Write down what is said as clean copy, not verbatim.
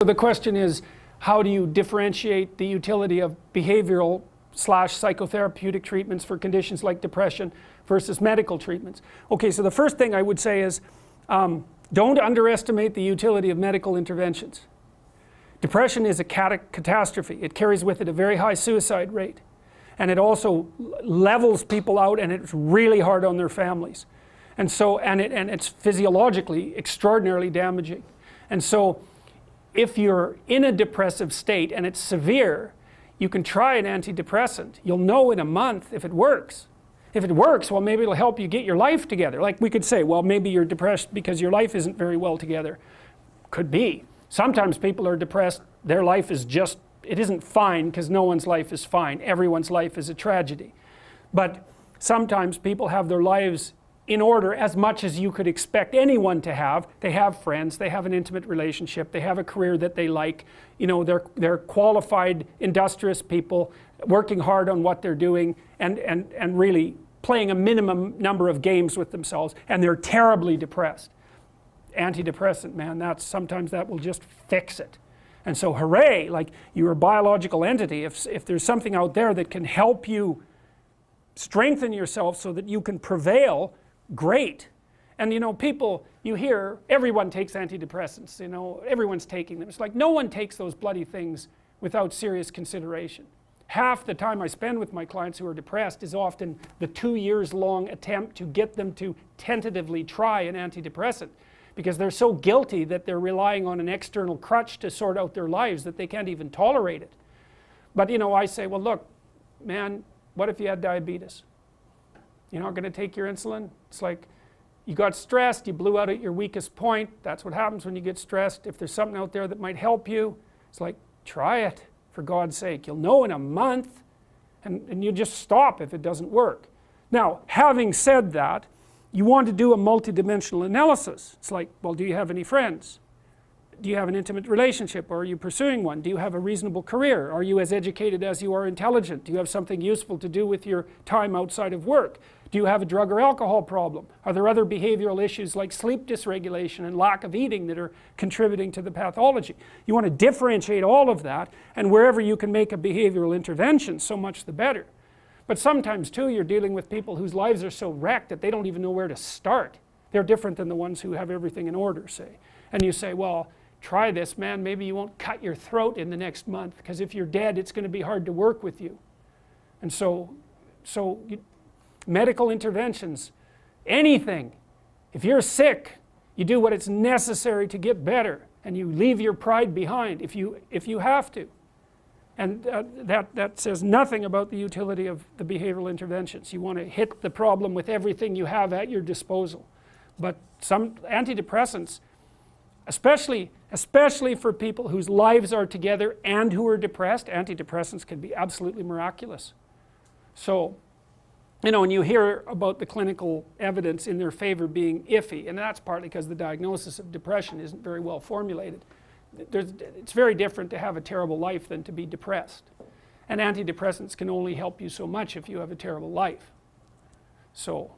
So the question is, how do you differentiate the utility of behavioral / psychotherapeutic treatments for conditions like depression versus medical treatments? Okay, so the first thing I would say is, don't underestimate the utility of medical interventions. Depression is a catastrophe. It carries with it a very high suicide rate. And it also levels people out, and it's really hard on their families. And so, and it's physiologically extraordinarily damaging. And so, if you're in a depressive state and it's severe, you can try an antidepressant. You'll know in a month if it works. If it works, well, maybe it'll help you get your life together. Like we could say, well, maybe you're depressed because your life isn't very well together. Could be. Sometimes people are depressed, their life is just, it isn't fine, because no one's life is fine. Everyone's life is a tragedy. But sometimes people have their lives in order as much as you could expect anyone to have. They have friends, they have an intimate relationship, they have a career that they like, you know, they're qualified, industrious people working hard on what they're doing and really playing a minimum number of games with themselves, and they're terribly depressed. Antidepressant, man, sometimes that will just fix it. And so hooray, like you're a biological entity. If there's something out there that can help you strengthen yourself so that you can prevail, great. And you know, people, you hear everyone takes antidepressants, you know, everyone's taking them. It's like no one takes those bloody things without serious consideration. Half the time I spend with my clients who are depressed is often the 2 years long attempt to get them to tentatively try an antidepressant, because they're so guilty that they're relying on an external crutch to sort out their lives that they can't even tolerate it. But you know, I say, well look, man, what if you had diabetes? You're not going to take your insulin? It's like you got stressed, you blew out at your weakest point. That's what happens when you get stressed. If there's something out there that might help you, it's like, try it, for God's sake. You'll know in a month, and you just stop if it doesn't work. Now, having said that, you want to do a multidimensional analysis. It's like, well, do you have any friends? Do you have an intimate relationship, or are you pursuing one? Do you have a reasonable career? Are you as educated as you are intelligent? Do you have something useful to do with your time outside of work? Do you have a drug or alcohol problem? Are there other behavioral issues like sleep dysregulation and lack of eating that are contributing to the pathology? You want to differentiate all of that, and wherever you can make a behavioral intervention, so much the better. But sometimes too, you're dealing with people whose lives are so wrecked that they don't even know where to start. They're different than the ones who have everything in order, say. And you say, well, try this, man, maybe you won't cut your throat in the next month, because if you're dead, it's going to be hard to work with you. And medical interventions, anything. If you're sick, you do what is necessary to get better, and you leave your pride behind if you have to. And that says nothing about the utility of the behavioral interventions. You want to hit the problem with everything you have at your disposal. But some antidepressants, especially for people whose lives are together and who are depressed, antidepressants can be absolutely miraculous. So, you know, when you hear about the clinical evidence in their favor being iffy, and that's partly because the diagnosis of depression isn't very well formulated. It's very different to have a terrible life than to be depressed. And antidepressants can only help you so much if you have a terrible life. So